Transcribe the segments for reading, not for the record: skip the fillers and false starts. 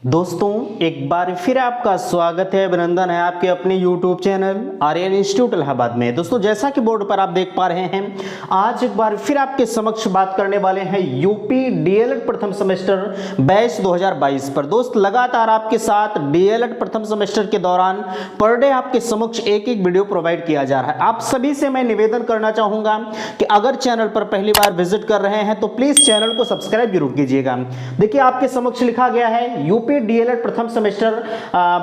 दोस्तों एक बार फिर आपका स्वागत है, अभिनंदन है आपके अपने YouTube channel Aryan institute Allahabad में। दोस्तों जैसा कि बोर्ड पर आप देख पा रहे हैं, आज एक बार फिर आपके समक्ष बात करने वाले हैं यूपी डीएलएड प्रथम सेमेस्टर बैच 2022 पर। दोस्त लगातार आपके साथ डीएलएड प्रथम सेमेस्टर के दौरान पर डे आपके समक्ष एक एक वीडियो प्रोवाइड किया जा रहा है। आप सभी से मैं निवेदन करना चाहूंगा कि अगर चैनल पर पहली बार विजिट कर रहे हैं तो प्लीज चैनल को सब्सक्राइब जरूर कीजिएगा। देखिए आपके समक्ष लिखा गया है यूपी डीएलएड प्रथम सेमेस्टर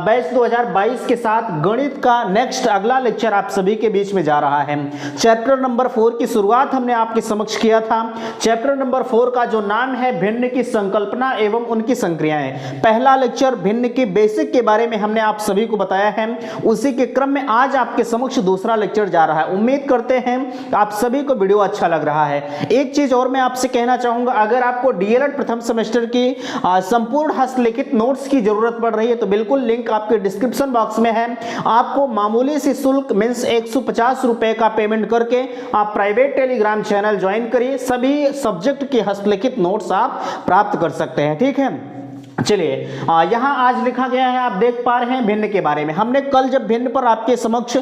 बैच 2022 के साथ गणित का नेक्स्ट अगला लेक्चर आप सभी के बीच में जा रहा है। चैप्टर नंबर 4 की शुरुआत हमने आपके समक्ष किया था। चैप्टर नंबर 4 का जो नाम है भिन्न की संकल्पना एवं उनकी संक्रियाएं। पहला लेक्चर भिन्न की बेसिक के बारे में हमने आप सभी को बताया है। उसी के क्रम में आज आपके समक्ष दूसरा लेक्चर जा रहा है। उम्मीद करते हैं आप सभी को वीडियो अच्छा लग रहा है। एक चीज और मैं आपसे कहना चाहूंगा, अगर आपको डीएलएड प्रथम सेमेस्टर की संपूर्ण हस्तलिखित नोट्स की जरूरत पड़ रही है तो बिल्कुल लिंक आपके डिस्क्रिप्शन बॉक्स में है। आपको मामूली सी शुल्क मींस 150 रुपए का पेमेंट करके आप प्राइवेट टेलीग्राम चैनल ज्वाइन करिए। सभी सब्जेक्ट के हस्तलिखित नोट्स आप प्राप्त कर सकते हैं। ठीक है, चलिए यहां आज लिखा गया है, आप देख पा रहे हैं भिन्न के बारे में। हमने कल जब भिन्न पर आपके समक्ष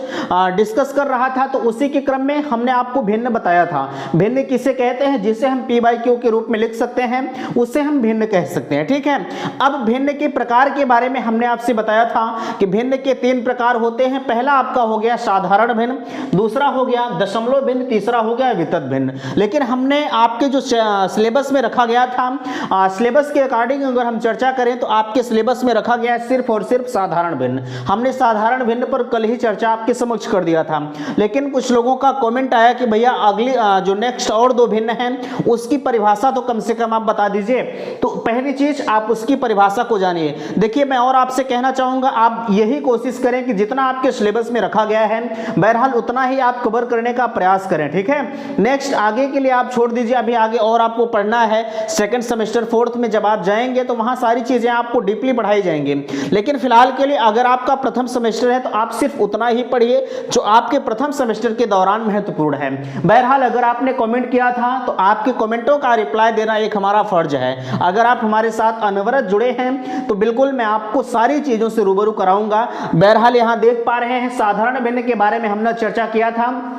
डिस्कस कर रहा था तो उसी के क्रम में हमने आपको भिन्न बताया था। भिन्न किसे कहते हैं? जिसे हम पी बाई क्यू के रूप में लिख सकते हैं, उसे हम भिन्न कह सकते हैं। ठीक है, अब भिन्न के प्रकार के बारे में हमने आपसे बताया था कि भिन्न के 3 प्रकार होते हैं। पहला आपका हो गया साधारण भिन्न, दूसरा हो गया दशमलव भिन्न, तीसरा हो गया वितत भिन्न। लेकिन हमने आपके जो सिलेबस में रखा गया था, सिलेबस के अकॉर्डिंग अगर हम चर्चा करें तो आपके सिलेबस में रखा गया है सिर्फ और सिर्फ साधारण भिन्न। हमने साधारण भिन्न पर कल ही चर्चा आपके समक्ष कर दिया था। लेकिन कुछ लोगों का कमेंट आया कि भैया अगली जो नेक्स्ट और 2 भिन्न हैं उसकी परिभाषा तो कम से कम आप बता दीजिए। तो पहली चीज आप उसकी परिभाषा को जानिए। देखिए मैं और आपसे कहना चाहूंगा, आप यही कोशिश करें कि जितना आपके सिलेबस में रखा गया है बहरहाल उतना ही आप कवर करने का प्रयास करें। ठीक है, नेक्स्ट आगे के लिए आप छोड़ दीजिए। अभी आगे और आपको पढ़ना है सेकंड सेमेस्टर 4th में जब आप जाएंगे तो वहां सारी चीजें आपको डीपली पढ़ाई जाएंगी। लेकिन फिलहाल के लिए अगर आपका प्रथम सेमेस्टर है तो आप सिर्फ उतना ही पढ़िए जो आपके प्रथम सेमेस्टर के दौरान महत्वपूर्ण है। बहरहाल अगर आपने कमेंट किया था तो आपके कमेंटों का रिप्लाई देना एक हमारा फर्ज है। अगर आप हमारे साथ अनवरत जुड़े हैं तो बिल्कुल मैं आपको सारी चीजों से रूबरू कराऊंगा। बहरहाल यहां देख पा रहे हैं साधारण भिन्न के बारे में हमने चर्चा किया था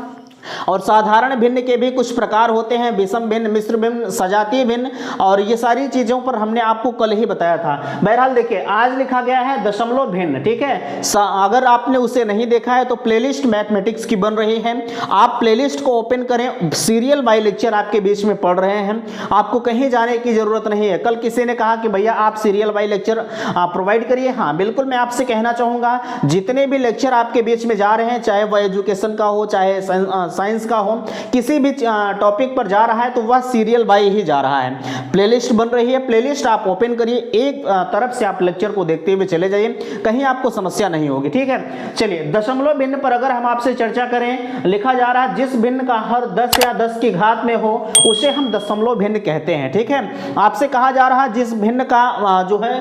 और साधारण भिन्न के भी कुछ प्रकार होते हैं, विषम भिन्न, मिश्र भिन्न, सजातीय भिन्न, और ये सारी चीजों पर हमने आपको कल ही बताया था। बहरहाल देखिए आज लिखा गया है दशमलव भिन्न। ठीक है, अगर आपने उसे नहीं देखा है तो प्लेलिस्ट मैथमेटिक्स की बन रही है, आप प्लेलिस्ट को ओपन करें। सीरियल बाय लेक्चर आपके बीच में पढ़ रहे हैं, आपको कहीं जाने की जरूरत नहीं है। कल किसी ने कहा कि भैया आप सीरियल बाय लेक्चर प्रोवाइड करिए। हाँ बिल्कुल, मैं आपसे कहना चाहूंगा जितने भी लेक्चर आपके बीच में जा रहे हैं, चाहे वह एजुकेशन का हो चाहे साइंस का हो, किसी भी टॉपिक पर जा रहा है तो वह सीरियल बाय ही जा रहा है। प्लेलिस्ट बन रही है, प्लेलिस्ट आप ओपन करिए, एक तरफ से आप लेक्चर को देखते हुए चले जाइए, कहीं आपको समस्या नहीं होगी। ठीक है, चलिए दशमलव भिन्न पर अगर हम आपसे चर्चा करें, लिखा जा रहा है जिस भिन्न का हर 10 या 10 की घात में हो उसे हम दशमलव भिन्न कहते हैं। ठीक है, आपसे कहा जा रहा है जिस भिन्न का जो है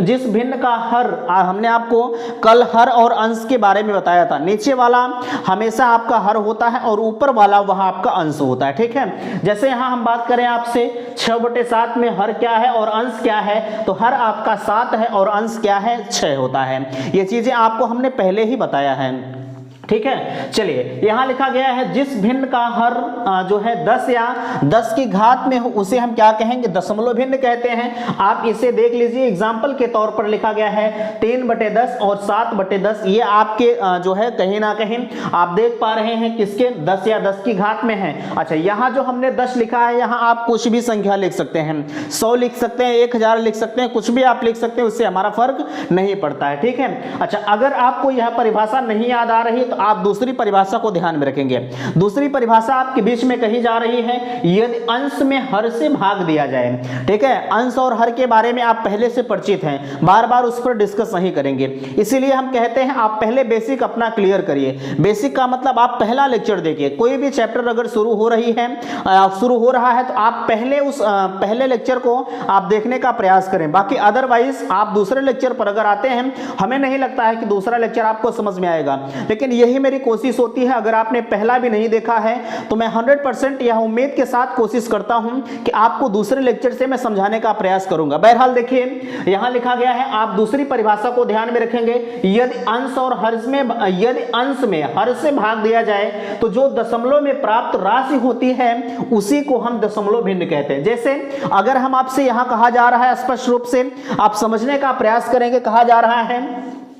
जिस भिन्न का हर, हमने आपको कल हर और अंश के बारे में बताया था। नीचे वाला हमेशा आपका हर होता है और ऊपर वाला वहां आपका अंश होता है। ठीक है, जैसे यहां हम बात करें आपसे 6/7 में हर क्या है और अंश क्या है, तो हर आपका 7 है और अंश क्या है 6 होता है। ये चीजें आपको हमने पहले ही बताया है। ठीक है, चलिए यहां लिखा गया है जिस भिन्न का हर जो है 10 या 10 की घात में हो उसे हम क्या कहेंगे? दशमलव भिन्न कहते हैं। आप इसे देख लीजिए, एग्जाम्पल के तौर पर लिखा गया है 3/10 और 7/10। ये आपके जो है कहीं ना कहीं आप देख पा रहे हैं किसके 10 या 10 की घात में है। अच्छा, यहां जो हमने 10 लिखा है, यहां आप कुछ भी संख्या लिख सकते हैं, 100 लिख सकते हैं, 1000 लिख सकते हैं, कुछ भी आप लिख सकते हैं, उससे हमारा फर्क नहीं पड़ता है। ठीक है, अच्छा अगर आपको यह परिभाषा नहीं याद आ रही तो आप दूसरी परिभाषा को ध्यान में रखेंगे। दूसरी परिभाषा आपके बीच में कही जा रही है यदि अंश में हर से भाग दिया जाए। ठीक है, अंश और हर के बारे में आप पहले से परिचित हैं, बार बार उस पर डिस्कस नहीं करेंगे, इसीलिए हम कहते हैं आप पहले बेसिक अपना क्लियर करिए। बेसिक का मतलब आप पहला लेक्चर देखिए। कोई भी चैप्टर अगर शुरू हो रहा है तो आप पहले उस पहले लेक्चर को आप देखने का प्रयास करें। बाकी अदरवाइज आप दूसरे लेक्चर पर अगर आते हैं, हमें नहीं लगता है कि दूसरा लेक्चर आपको समझ में आएगा। लेकिन यही यही मेरी कोशिश होती है। अगर आपने पहला भी नहीं देखा है तो मैं 100% यह उम्मीद के साथ कोशिश करता हूं कि आपको दूसरे लेक्चर से मैं समझाने का प्रयास करूंगा। बहरहाल देखिए यहां लिखा गया है, आप दूसरी परिभाषा को ध्यान में रखेंगे, यदि अंश और हर्ष में हर से भाग दिया जाए तो जो दशमलव में प्राप्त राशि होती है उसी को हम दशमलव भिन्न कहते हैं। जैसे अगर हम आपसे यहां कहा जा रहा है, स्पष्ट रूप से आप समझने का प्रयास करेंगे, कहा जा रहा है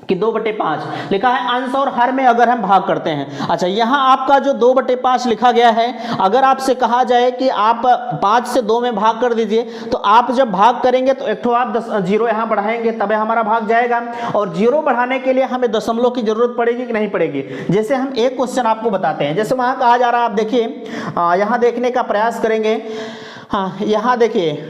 कि 2/5 लिखा है, अंश और हर में अगर हम भाग करते हैं। अच्छा, यहां आपका जो 2/5 लिखा गया है, अगर आपसे कहा जाए कि आप 5 से 2 में भाग कर दीजिए, तो आप जब भाग करेंगे तो एक तो आप 0 यहां बढ़ाएंगे तब हमारा भाग जाएगा, और 0 बढ़ाने के लिए हमें दशमलव की जरूरत पड़ेगी कि नहीं पड़ेगी। जैसे हम एक क्वेश्चन आपको बताते हैं, जैसे वहां कहा जा रहा है, आप देखिए यहां देखने का प्रयास करेंगे। हाँ, यहां देखिए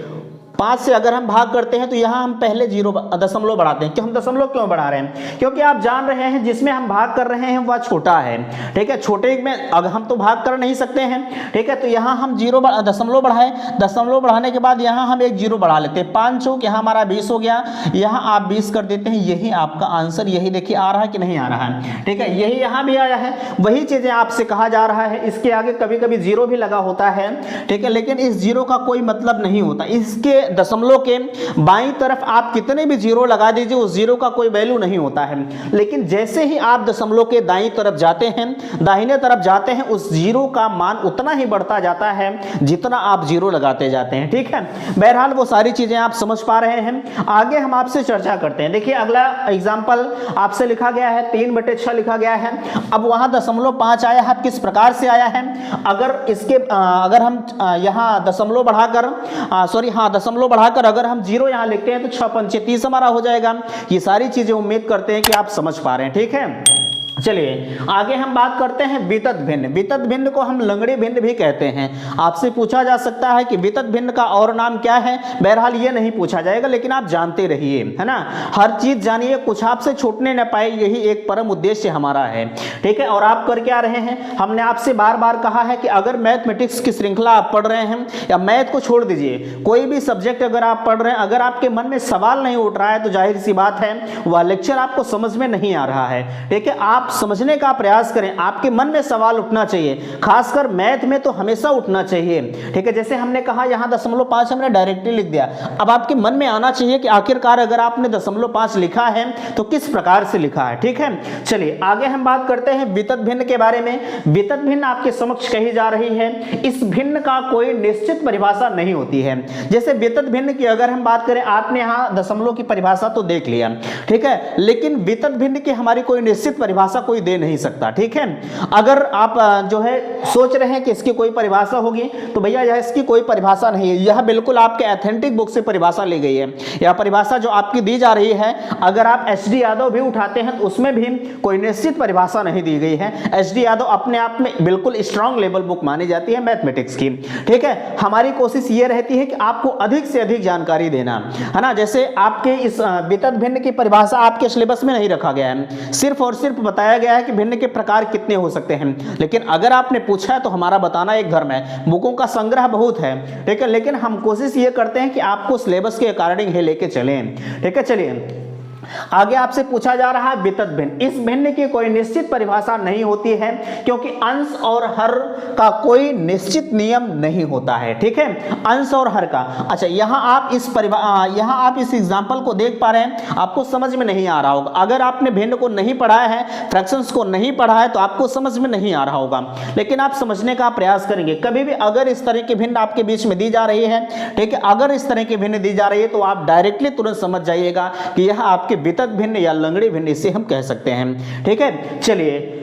5 से अगर हम भाग करते हैं तो यहाँ हम पहले 0 दशमलव बढ़ाते हैं। कि हम दशमलव क्यों बढ़ा रहे हैं? क्योंकि आप जान रहे हैं जिसमें हम भाग कर रहे हैं वह छोटा है, ठीक है। छोटे में अगर हम तो भाग कर नहीं सकते हैं, ठीक है। तो यहाँ हम दशमलव बढ़ाए, दशमलव बढ़ाने के बाद यहाँ हम एक 0 बढ़ा लेते हैं। 5 चौक यहाँ हमारा 20 हो गया, यहाँ आप 20 कर देते हैं। यही आपका आंसर, यही देखिए आ रहा है कि नहीं आ रहा है, ठीक है। यही यहाँ भी आया है, वही चीजें आपसे कहा जा रहा है। इसके आगे कभी कभी 0 भी लगा होता है, ठीक है, लेकिन इस 0 का कोई मतलब नहीं होता। इसके दशमलव के बाईं तरफ आप कितने भी 0 लगा दीजिए, उस 0 का कोई वैल्यू नहीं होता है। लेकिन जैसे ही आप दशमलव के दाईं तरफ जाते हैं, दाहिने तरफ जाते हैं, उस 0 का मान उतना ही बढ़ता जाता है जितना आप 0 लगाते जाते हैं, ठीक है। बहरहाल वो सारी चीजें आप समझ पा रहे हैं। आगे हम आपसे चर्चा करते हैं। देखिए अगला एग्जाम्पल आपसे लिखा गया है, 3/6 लिखा गया है। अब वहां 0.5 आया है, किस प्रकार से आया है? अगर हम यहाँ दशमलव बढ़ाकर दशमलव बढ़ाकर अगर हम 0 यहां लिखते हैं तो 6×5 30 हमारा हो जाएगा। ये सारी चीजें उम्मीद करते हैं कि आप समझ पा रहे हैं, ठीक है। चलिए आगे हम बात करते हैं वितत भिन्न। वितत भिन्न को हम लंगड़ी भिन्न भी कहते हैं। आपसे पूछा जा सकता है कि वितत भिन्न का और नाम क्या है? बहरहाल ये नहीं पूछा जाएगा, लेकिन आप जानते रहिए, है ना। हर चीज जानिए, कुछ आपसे छूटने न पाए, यही एक परम उद्देश्य हमारा है, ठीक है। और आप कर क्या रहे हैं? हमने आपसे बार बार कहा है कि अगर मैथमेटिक्स की श्रृंखला आप पढ़ रहे हैं, या मैथ को छोड़ दीजिए, कोई भी सब्जेक्ट अगर आप पढ़ रहे हैं, अगर आपके मन में सवाल नहीं उठ रहा है तो जाहिर सी बात है वह लेक्चर आपको समझ में नहीं आ रहा है, ठीक है। आप समझने का प्रयास करें, आपके मन में सवाल उठना चाहिए, खासकर मैथ में तो हमेशा उठना चाहिए, ठीक है। जैसे हमने कहा यहाँ 0.5 हमने डायरेक्टली लिख दिया, अब आपके मन में आना चाहिए कि आखिरकार अगर आपने 0.5 लिखा है तो किस प्रकार से लिखा है, ठीक है। चलिए आगे हम बात करते हैं वितत भिन्न के बारे में। वितत भिन्न आपके समक्ष कही जा रही है। इस भिन्न का कोई निश्चित परिभाषा नहीं होती है। जैसे वितत भिन्न की अगर हम बात करें, आपने यहाँ दशमलव की परिभाषा तो देख लिया, ठीक है, लेकिन वितत भिन्न की हमारी कोई निश्चित परिभाषा कोई दे नहीं सकता, ठीक है। अगर आप जो है सोच रहे हैं कि इसकी कोई परिभाषा होगी, तो भैया यह इसकी कोई परिभाषा नहीं है। यह बिल्कुल आपके ऑथेंटिक बुक से परिभाषा ली गई है। यह परिभाषा जो आपकी दी जा रही है, अगर आप एच.डी. यादव भी उठाते हैं तो उसमें भी कोई निश्चित परिभाषा नहीं दी गई है। एच.डी. यादव अपने आप में बिल्कुल स्ट्रांग लेवल बुक मानी जाती है मैथमेटिक्स की, ठीक है। हमारी कोशिश ये रहती है कि आपको अधिक से अधिक जानकारी देना, है ना। जैसे आपके इस वितत भिन्न की परिभाषा आपके सिलेबस में नहीं रखा गया है, सिर्फ और सिर्फ बताया गया है कि भिन्न के प्रकार कितने हो सकते हैं। लेकिन अगर आपने पूछा है तो हमारा बताना एक धर्म है। बुकों का संग्रह बहुत है, ठीक है, लेकिन हम कोशिश ये करते हैं कि आपको सिलेबस के अकॉर्डिंग ही लेके चलें, ठीक है। चलिए आगे आपसे पूछा जा रहा है वितत भिन्न। इस भिन्न की कोई निश्चित परिभाषा नहीं होती है, क्योंकि अंश और हर का कोई निश्चित नियम नहीं होता है, ठीक है, अंश और हर का। अच्छा, यहाँ आप इस एग्जांपल को देख पा रहे हैं, आपको समझ में नहीं आ रहा होगा। अगर आपने भिन्न को नहीं पढ़ाया है, फ्रैक्शंस को नहीं पढ़ा है, तो आपको समझ में नहीं आ रहा होगा, लेकिन आप समझने का प्रयास करेंगे। कभी भी अगर इस तरह की भिन्न आपके बीच में दी जा रही है, ठीक है, अगर इस तरह की भिन्न दी जा रही है तो आप डायरेक्टली तुरंत समझ जाइएगा कि यह आपके वितत भिन्न या लंगड़ी भिन्न इसे हम कह सकते हैं, ठीक है। चलिए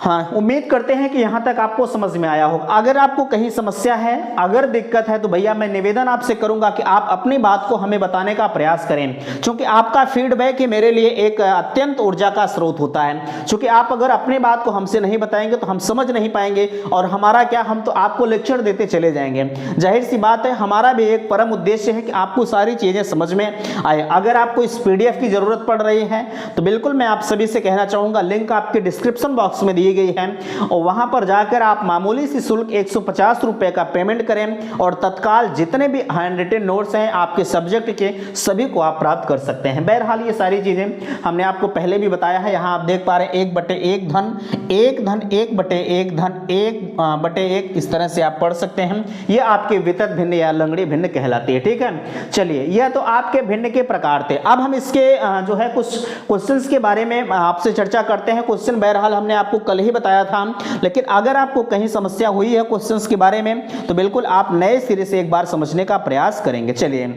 हाँ, उम्मीद करते हैं कि यहाँ तक आपको समझ में आया होगा। अगर आपको कहीं समस्या है, अगर दिक्कत है, तो भैया मैं निवेदन आपसे करूंगा कि आप अपनी बात को हमें बताने का प्रयास करें, क्योंकि आपका फीडबैक ही मेरे लिए एक अत्यंत ऊर्जा का स्रोत होता है। क्योंकि आप अगर अपनी बात को हमसे नहीं बताएंगे तो हम समझ नहीं पाएंगे, और हमारा क्या, हम तो आपको लेक्चर देते चले जाएंगे। जाहिर सी बात है, हमारा भी एक परम उद्देश्य है कि आपको सारी चीजें समझ में आए। अगर आपको इस PDF की जरूरत पड़ रही है तो बिल्कुल मैं आप सभी से कहना चाहूंगा, लिंक आपके डिस्क्रिप्शन बॉक्स में दिए दी गई है और वहां पर जाकर आप मामूली सी शुल्क 150 रुपए का पेमेंट करें और तत्काल जितने भी हैंड रिटन नोट्स हैं आपके सब्जेक्ट के सभी को आप प्राप्त कर सकते हैं। बहरहाल ये सारी चीजें हमने आपको पहले भी बताया है। यहाँ आप देख पा रहे हैं 1/1 धन 1/1 धन 1/1 इस तरह से आप पढ़ सकते हैं। ये आपके वितत भिन्न या लंगड़ी भिन्न कहलाती है। ठीक है, चलिए यह तो आपके भिन्न के प्रकार थे। अब हम इसके जो है कुछ क्वेश्चंस के बारे में आपसे चर्चा करते हैं। क्वेश्चन बहरहाल हमने आपको कल ही बताया था, लेकिन अगर आपको कहीं समस्या हुई है क्वेश्चंस के बारे में तो बिल्कुल आप नए सिरे से एक बार समझने का प्रयास करेंगे। चलिए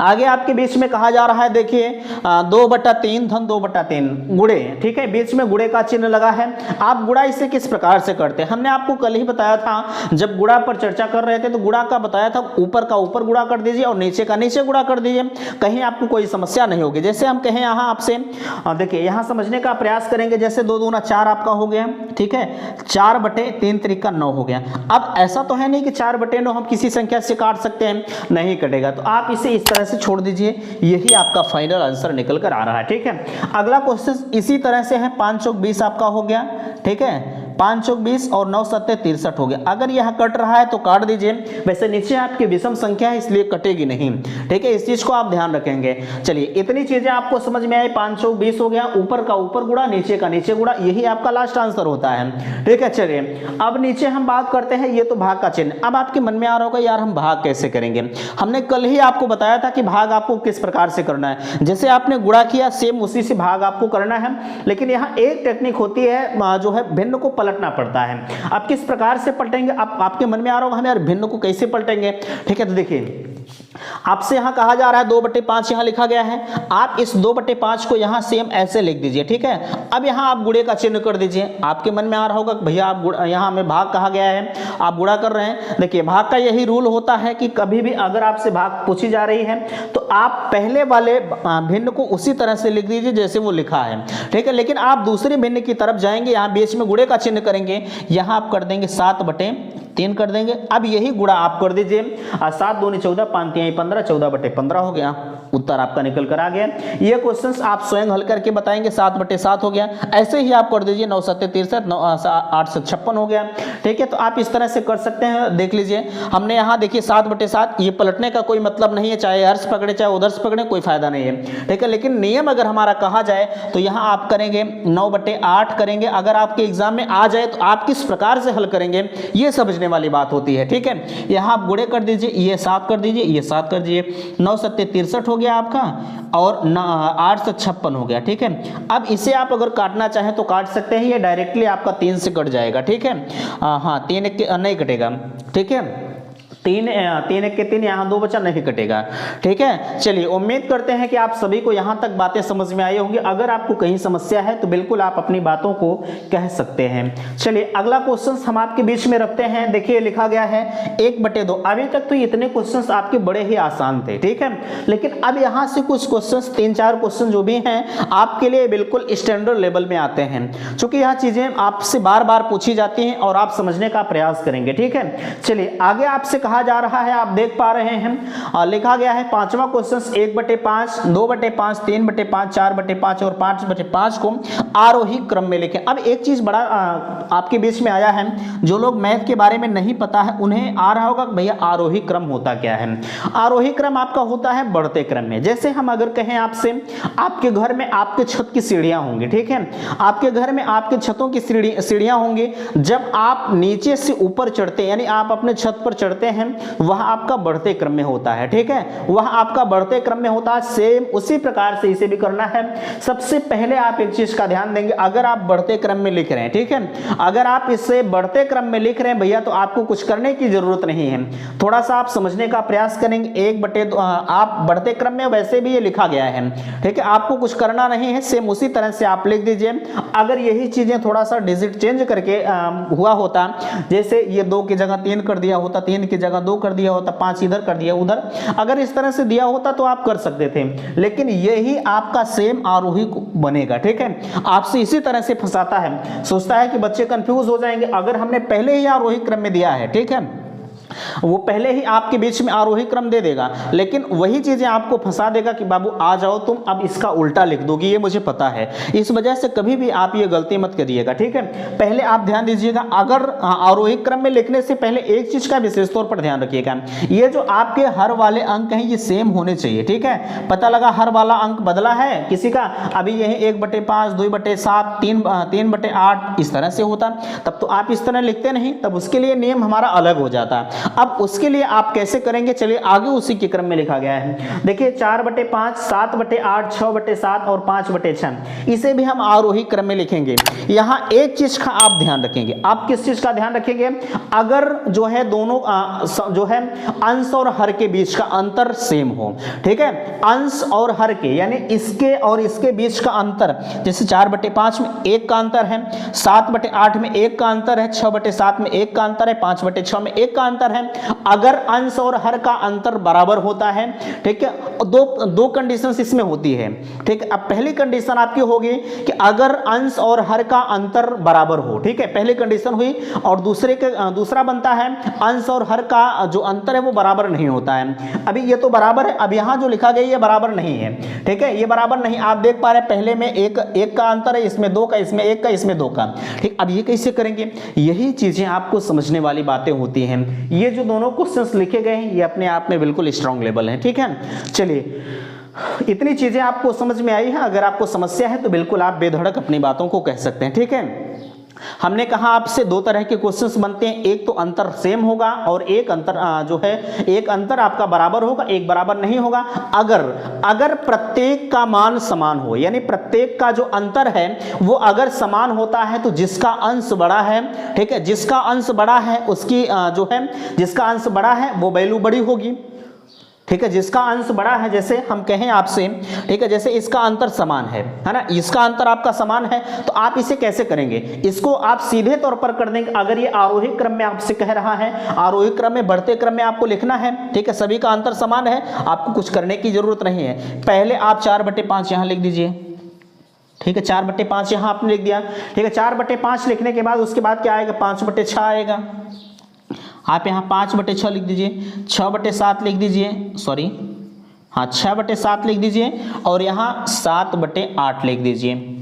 आगे आपके बीच में कहा जा रहा है, देखिए 2/3 धन 2/3 गुणे। ठीक है, बीच में गुणे का चिन्ह लगा है। आप गुणा इसे किस प्रकार से करते हैं हमने आपको कल ही बताया था, जब गुणा पर चर्चा कर रहे थे तो गुणा का बताया था, ऊपर का ऊपर गुणा कर दीजिए और नीचे का नीचे गुणा कर दीजिए, कहीं आपको कोई समस्या नहीं होगी। जैसे हम कहें यहाँ आपसे, देखिए यहाँ समझने का प्रयास करेंगे। जैसे 2 दूना 4 आपका हो गया, ठीक है, 4/3 त्रिका 9 हो गया। अब ऐसा तो है नहीं कि 4/9 हम किसी संख्या से काट सकते हैं, नहीं कटेगा, तो आप इसे इस तरह से छोड़ दीजिए, यही आपका फाइनल आंसर निकल कर आ रहा है। ठीक है, अगला क्वेश्चन इसी तरह से है, 5 चौक 20 आपका हो गया। ठीक है, 5 चौक 20 और 9 सत्ते 63 हो गया। अगर यह कट रहा है तो काट दीजिए, वैसे नीचे आपकी विषम संख्या है इसलिए कटेगी नहीं। ठीक है, इस चीज को आप ध्यान रखेंगे। चलिए इतनी चीजें आपको समझ में आई। 5 चौक 20 हो गया, ऊपर का ऊपर गुणा नीचे का नीचे गुणा, यही आपका लास्ट आंसर होता है। ठीक है, चलिए अब नीचे हम बात करते हैं, ये तो भाग का चिन्ह। अब आपके मन में आ रहा होगा यार हम भाग कैसे करेंगे। हमने कल ही आपको बताया था कि भाग आपको किस प्रकार से करना है। जैसे आपने गुणा किया सेम उसी से भाग आपको करना है, लेकिन यहाँ एक टेक्निक होती है जो है भिन्न को पलटना पड़ता है। अब किस प्रकार से पलटेंगे, आपके मन में आ रहा होगा हम यार भिन्न को कैसे पलटेंगे। ठीक है, तो देखिए आपसे यहां कहा जा रहा है 2/5 यहां लिखा गया है, आप इस 2/5 को यहां सेम ऐसे लिख दीजिए। ठीक है, अब यहां आप गुणे का चिन्ह कर दीजिए। आपके मन में आ रहा होगा भैया आप यहां हमें भाग कहा गया है, आप गुणा कर रहे हैं। देखिए भाग का यही रूल होता है कि कभी भी अगर आपसे भाग पूछी जा रही है तो आप पहले वाले भिन्न को उसी तरह से लिख दीजिए जैसे वो लिखा है। ठीक है, लेकिन आप दूसरे भिन्न की तरफ जाएंगे, यहां बीच में गुणे का चिन्ह करेंगे, यहां आप कर देंगे 7/3 कर देंगे। अब यही गुणा आप कर दीजिए, 7 दूनी 14 5 3 15 14/15 हो गया, उत्तर आपका निकल कर आ गया। ये क्वेश्चंस आप स्वयं हल करके बताएंगे, 7/7 हो गया। ऐसे ही आप कर दीजिए 9 सत्ते 63 8 से 56 हो गया। ठीक है, तो आप इस तरह से कर सकते हैं। देख लीजिए हमने यहाँ देखिए 7/7, ये पलटने का कोई मतलब नहीं है, चाहे हर्ष पकड़े चाहे उधर से पकड़े कोई फायदा नहीं है। ठीक है, लेकिन नियम अगर हमारा कहा जाए तो यहाँ आप करेंगे 9/8 करेंगे। अगर आपके एग्जाम में आ जाए तो आप किस प्रकार से हल करेंगे ये समझने वाली बात होती है। ठीक है, यहाँ आप गुणे कर दीजिए, ये 7 कर दीजिए, ये 7 कर दीजिए, 9 सत्ते 63 हो गया आपका और 8 से 56 हो गया। ठीक है, अब इसे आप अगर काटना चाहें तो काट सकते हैं, ये डायरेक्टली आपका 3 से कट जाएगा। ठीक है, हाँ 3 नहीं कटेगा। ठीक है, 3 1 के 3, यहाँ 2 बचा, नहीं कटेगा। ठीक है, चलिए उम्मीद करते हैं कि आप सभी को यहाँ तक बातें समझ में आई होंगी। अगर आपको कहीं समस्या है तो बिल्कुल आप अपनी बातों को कह सकते हैं। चलिए अगला क्वेश्चन हम आपके बीच में रखते हैं। देखिए लिखा गया है 1/2। अभी तक तो इतने क्वेश्चन आपके बड़े ही आसान थे। ठीक है, लेकिन अब यहाँ से कुछ क्वेश्चन 3-4 क्वेश्चन जो भी हैं आपके लिए बिल्कुल स्टैंडर्ड लेवल में आते हैं, क्योंकि यह चीजें आपसे बार बार पूछी जाती हैं और आप समझने का प्रयास करेंगे। ठीक है, चलिए आगे आपसे कहा जा रहा है, आप देख पा रहे हैं लिखा गया है 5वां क्वेश्चन 1/5 2/5 3/5 4/5 और 5/5 को आरोही क्रम में लिखें। अब एक चीज बड़ा आपके बीच में आया है, जो लोग मैथ के बारे में नहीं पता है उन्हें आ रहा होगा भैया आरोही क्रम होता क्या है। आरोही क्रम आपका होता है बढ़ते क्रम में। जैसे हम अगर कहें आपसे, आपके घर में आपके छत की सीढ़ियां होंगी। ठीक है, आपके घर में आपके छतों की सीढ़ियां होंगी। जब आप नीचे से ऊपर चढ़ते हैं यानी आप अपने छत पर चढ़ते हैं, वह आपका बढ़ते क्रम में होता है। ठीक है, वह आपका बढ़ते क्रम में होता है। सेम उसी प्रकार से इसे भी करना है। सबसे पहले आप एक चीज का ध्यान देंगे, अगर आप बढ़ते क्रम में लिख रहे हैं, ठीक है, अगर आप इसे बढ़ते क्रम में लिख रहे हैं भैया तो आपको कुछ करने की जरूरत नहीं है। थोड़ा सा आप समझने का प्रयास करेंगे। 1/2 आप बढ़ते क्रम में वैसे भी ये लिखा गया है। ठीक है, आपको कुछ करना नहीं है, सेम उसी तरह से आप लिख दीजिए। अगर यही चीजें थोड़ा सा डिजिट चेंज करके हुआ होता, जैसे ये 2 की जगह 3 कर दिया होता, 3 की जगह 2 कर दिया होता, 5 इधर कर दिया उधर, अगर इस तरह से दिया होता तो आप कर सकते थे, लेकिन यही आपका सेम आरोही बनेगा। ठीक है, आपसे इसी तरह से फंसाता है, सोचता है कि बच्चे कंफ्यूज हो जाएंगे। अगर हमने पहले ही आरोही क्रम में दिया है, ठीक है, वो पहले ही आपके बीच में आरोही क्रम दे देगा, लेकिन वही चीजें आपको फंसा देगा कि बाबू आ जाओ तुम अब इसका उल्टा लिख दोगी, ये मुझे पता है। इस वजह से कभी भी आप ये गलती मत करिएगा, ठीक है। पहले आप ध्यान दीजिएगा, अगर आरोही क्रम में लिखने से पहले एक चीज का विशेष तौर पर ध्यान रखिएगा, ये जो आपके हर वाले अंक हैं ये सेम होने चाहिए, ठीक है। पता लगा हर वाला अंक बदला है किसी का, अभी यही 1/5, 2/7, 3/8 इस तरह से होता, तब तो आप इस तरह लिखते नहीं, तब उसके लिए नियम हमारा अलग हो जाता। अब उसके लिए आप कैसे करेंगे, चलिए आगे उसी के क्रम में लिखा गया है। देखिए 4/5, 7/8, 6/7 और 5/6, इसे भी हम आरोही क्रम में लिखेंगे। यहां एक चीज का आप ध्यान रखेंगे, आप किस चीज का ध्यान रखेंगे, अगर जो है दोनों जो है अंश और हर के बीच का अंतर सेम हो, ठीक है। अंश और हर के यानी इसके और इसके बीच का अंतर, जैसे 4/5 में 1 का अंतर है, 7/8 में 1 का अंतर है, 6/7 में 1 का अंतर है, 5/6 में 1 का अंतर है। अगर अंश और हर का अंतर बराबर होता है, ठीक है, दो कंडीशंस इसमें होती है, ठीक है। अब पहली कंडीशन आपकी होगी कि अगर अंश और हर का अंतर बराबर हो, ठीक है, पहली कंडीशन हुई। और दूसरा बनता है अंश और हर का जो अंतर है वो बराबर नहीं होता है। अभी ये तो बराबर है, अब यहां जो लिखा गया ये बराबर नहीं है, ठीक है, ये बराबर नहीं। आप देख पा रहे हैं पहले में एक का अंतर है, इसमें 2 का, इसमें 1 का, इसमें 2 का, ठीक। अब ये कैसे करेंगे, यही चीजें आपको समझने वाली बातें होती हैं। ये जो दोनों क्वेश्चंस लिखे गए हैं ये अपने आप में बिल्कुल स्ट्रांग लेवल है, ठीक है। चलिए इतनी चीजें आपको समझ में आई है, अगर आपको समस्या है तो बिल्कुल आप बेधड़क अपनी बातों को कह सकते हैं, ठीक है। हमने कहा आपसे 2 तरह के क्वेश्चंस बनते हैं, एक तो अंतर सेम होगा और एक अंतर जो है एक अंतर आपका बराबर होगा, एक बराबर नहीं होगा। अगर प्रत्येक का मान समान हो, यानी प्रत्येक का जो अंतर है वो अगर समान होता है तो जिसका अंश बड़ा है, ठीक है, जिसका अंश बड़ा है उसकी जो है जिसका अंश बड़ा है वो वैल्यू बड़ी होगी, ठीक है। जिसका अंश बड़ा है, जैसे हम कहें आपसे, ठीक है, जैसे इसका अंतर समान है ना, इसका अंतर आपका समान है, तो आप इसे कैसे करेंगे, इसको आप सीधे तौर पर कर देंगे। अगर ये आरोही क्रम में आपसे कह रहा है, आरोही क्रम में बढ़ते क्रम में आपको लिखना है, ठीक है, सभी का अंतर समान है, आपको कुछ करने की जरूरत नहीं है। पहले आप 4/5 यहां लिख दीजिए, ठीक है, 4/5 यहां आपने लिख दिया, ठीक है। 4/5 लिखने के बाद उसके बाद क्या आएगा, 5/6 आएगा। आप यहाँ 5/6 लिख दीजिए, 6/7 लिख दीजिए, सॉरी हाँ 6/7 लिख दीजिए, और यहाँ 7/8 लिख दीजिए।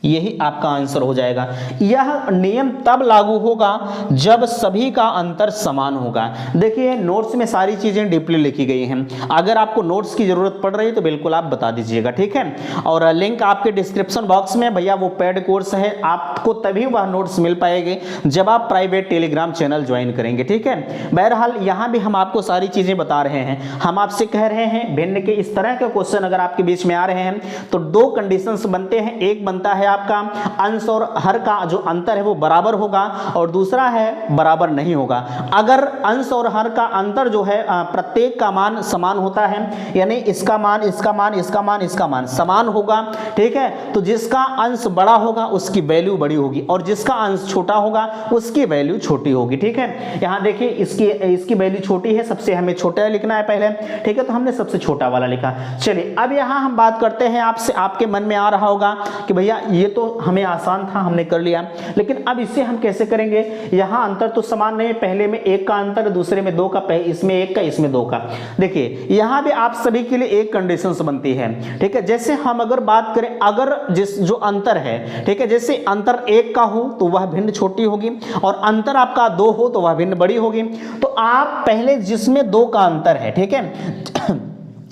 यही आपका आंसर हो जाएगा। यह नियम तब लागू होगा जब सभी का अंतर समान होगा। देखिए नोट्स में सारी चीजें डीपली लिखी गई हैं, अगर आपको नोट्स की जरूरत पड़ रही है तो बिल्कुल आप बता दीजिएगा, ठीक है। और लिंक आपके डिस्क्रिप्शन बॉक्स में, भैया वो पेड कोर्स है, आपको तभी वह नोट्स मिल पाएंगे जब आप प्राइवेट टेलीग्राम चैनल ज्वाइन करेंगे, ठीक है। बहरहाल यहाँ भी हम आपको सारी चीजें बता रहे हैं, हम आपसे कह रहे हैं भिन्न के इस तरह के क्वेश्चन अगर आपके बीच में आ रहे हैं तो 2 कंडीशंस बनते हैं, एक बनता है आपका अंश और हर का जो अंतर है वो बराबर होगा, और दूसरा है बराबर नहीं होगा। अगर अंश और हर का अंतर जो है प्रत्येक का मान समान होता है, यानी इसका मान इसका मान इसका मान इसका मान समान होगा, ठीक है, तो जिसका अंश बड़ा होगा उसकी वैल्यू बड़ी होगी और जिसका अंश छोटा होगा उसकी वैल्यू छोटी होगी, ठीक है। यहां देखिए इसकी वैल्यू छोटी है, सबसे हमें छोटा लिखना है पहले, ठीक है, तो हमने सबसे छोटा वाला लिखा। चलिए अब यहां हम बात करते हैं आपसे, आपके मन में आ रहा होगा कि भैया ये तो हमें आसान था, हमने कर लिया, लेकिन अब इसे हम कैसे करेंगे, यहां अंतर तो समान नहीं है, पहले में 1 का अंतर है, दूसरे में 2 का, इसमें 1 का, इसमें 2 का। देखिए यहां भी आप सभी के लिए एक कंडीशन बनती है, ठीक है। जैसे हम अगर बात करें, अगर जो अंतर है, ठीक है, जैसे अंतर 1 का हो तो वह भिन्न छोटी होगी, और अंतर आपका 2 हो तो वह भिन्न बड़ी होगी। तो आप पहले जिसमें 2 का अंतर है, ठीक है,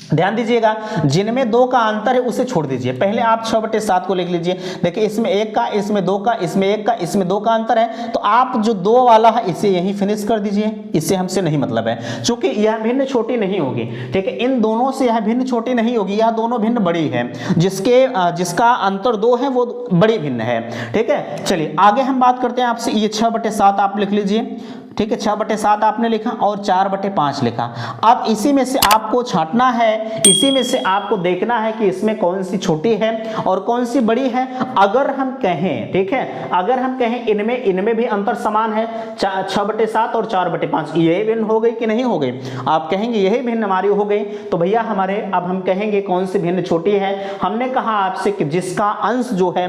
ध्यान दीजिएगा, जिनमें 2 का अंतर है उसे छोड़ दीजिए। पहले आप 6/7 को लिख लीजिए, देखिए इसमें 1 का, इसमें 2 का, इसमें 1 का, इसमें 2 का अंतर है, तो आप जो 2 वाला है इसे यहीं फिनिश कर दीजिए, इससे हमसे नहीं मतलब है, क्योंकि यह भिन्न छोटी नहीं होगी, ठीक है, इन दोनों से यह भिन्न छोटी नहीं होगी, यह दोनों भिन्न बड़ी है, जिसका अंतर 2 है वो बड़ी भिन्न है, ठीक है। चलिए आगे हम बात करते हैं आपसे, ये 6/7 आप लिख लीजिए, ठीक है, 6/7 आपने लिखा और 4/5 लिखा। अब इसी में से आपको छांटना है, इसी में से आपको देखना है कि इसमें कौन सी छोटी है और कौन सी बड़ी है। अगर हम कहें, ठीक है, अगर हम कहें इनमें भी अंतर समान है, 6/7 और 4/5, ये भिन्न हो गई कि नहीं हो गई, आप कहेंगे यही भिन्न हमारी हो गई, तो भैया हमारे अब हम कहेंगे कौन सी भिन्न छोटी है। हमने कहा आपसे कि जिसका अंश जो है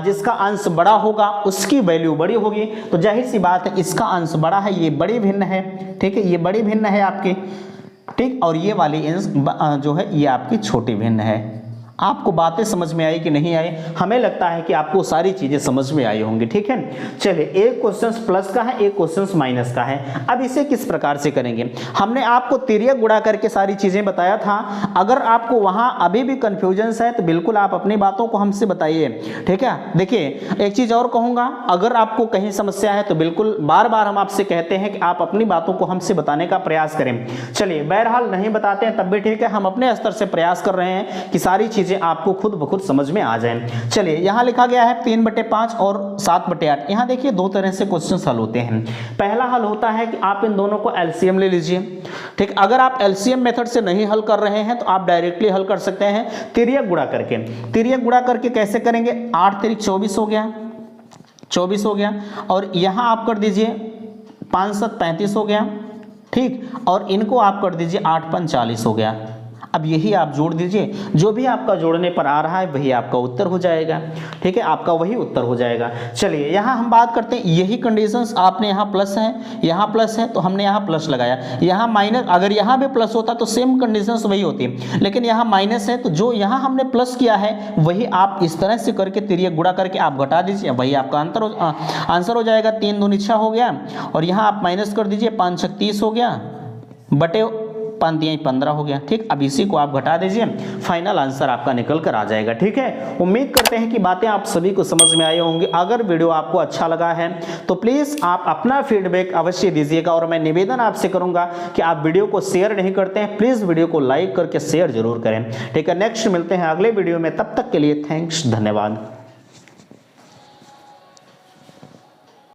जिसका अंश बड़ा होगा उसकी वैल्यू बड़ी होगी, तो जाहिर सी बात है इसका अंश बड़ा बड़ा है, ये बड़ी भिन्न है, ठीक है, ये बड़ी भिन्न है आपकी, ठीक, और ये वाली अंश जो है ये आपकी छोटी भिन्न है। आपको बातें समझ में आई कि नहीं आई? हमें लगता है कि आपको सारी चीजें समझ में आई होंगी, ठीक है। चलिए, एक क्वेश्चन प्लस का है, एक क्वेश्चन माइनस का है। अब इसे किस प्रकार से करेंगे? हमने आपको तिर्यक गुणा करके सारी चीजें बताया था। अगर आपको वहां अभी भी कंफ्यूजन है तो बिल्कुल आप अपनी बातों को हमसे बताइए, ठीक है। देखिए, एक चीज और कहूंगा, अगर आपको कहीं समस्या है तो बिल्कुल बार बार हम आपसे कहते हैं कि आप अपनी बातों को हमसे बताने का प्रयास करें। चलिए, बहरहाल नहीं बताते हैं तब भी ठीक है, हम अपने स्तर से प्रयास कर रहे हैं कि सारी चीजें आपको खुद ब खुद समझ में आ जाए। चलिए, यहां लिखा गया है 3/5 और 7/8। यहां देखिए दो तरह से क्वेश्चन हल होते हैं। पहला हल होता है कि आप इन दोनों को एलसीएम ले लीजिए, ठीक। अगर आप एलसीएम मेथड से नहीं हल कर रहे हैं तो आप डायरेक्टली हल कर सकते हैं तिर्यक गुणा करके। तिर्यक गुणा करके कैसे करेंगे? 8 तिर्यक 24 हो गया, 24 हो गया, और यहां आप कर दीजिए 5 7 35 हो गया, ठीक, और इनको आप कर दीजिए 8 5 40 हो गया। अब यही आप जोड़ दीजिए, जो भी आपका जोड़ने पर आ रहा है वही आपका उत्तर हो जाएगा, ठीक है, आपका वही उत्तर हो जाएगा। चलिए, यहाँ हम बात करते हैं, यही कंडीशंस आपने यहाँ प्लस है, यहाँ प्लस है तो हमने यहाँ प्लस लगाया, यहाँ माइनस, अगर यहाँ भी प्लस होता तो सेम कंडीशंस वही होती, लेकिन यहाँ माइनस है तो जो यहाँ हमने प्लस किया है वही आप इस तरह से करके तिर्यक गुणा करके आप घटा दीजिए, वही आपका आंसर हो जाएगा। 3 दूनी 6 हो गया, और यहाँ आप माइनस कर दीजिए, 5 6 30 हो गया, बटे 5 3 15 हो गया, ठीक। अब इसी को आप घटा दीजिए, फाइनल आंसर आपका निकल कर आ जाएगा, ठीक है। उम्मीद करते हैं कि बातें आप सभी को समझ में आई होंगी। अगर वीडियो आपको अच्छा लगा है तो प्लीज आप अपना फीडबैक अवश्य दीजिएगा, और मैं निवेदन आपसे करूंगा कि आप वीडियो को शेयर नहीं करते हैं, प्लीज वीडियो को लाइक करके शेयर जरूर करें, ठीक है। नेक्स्ट मिलते हैं अगले वीडियो में, तब तक के लिए थैंक्स, धन्यवाद।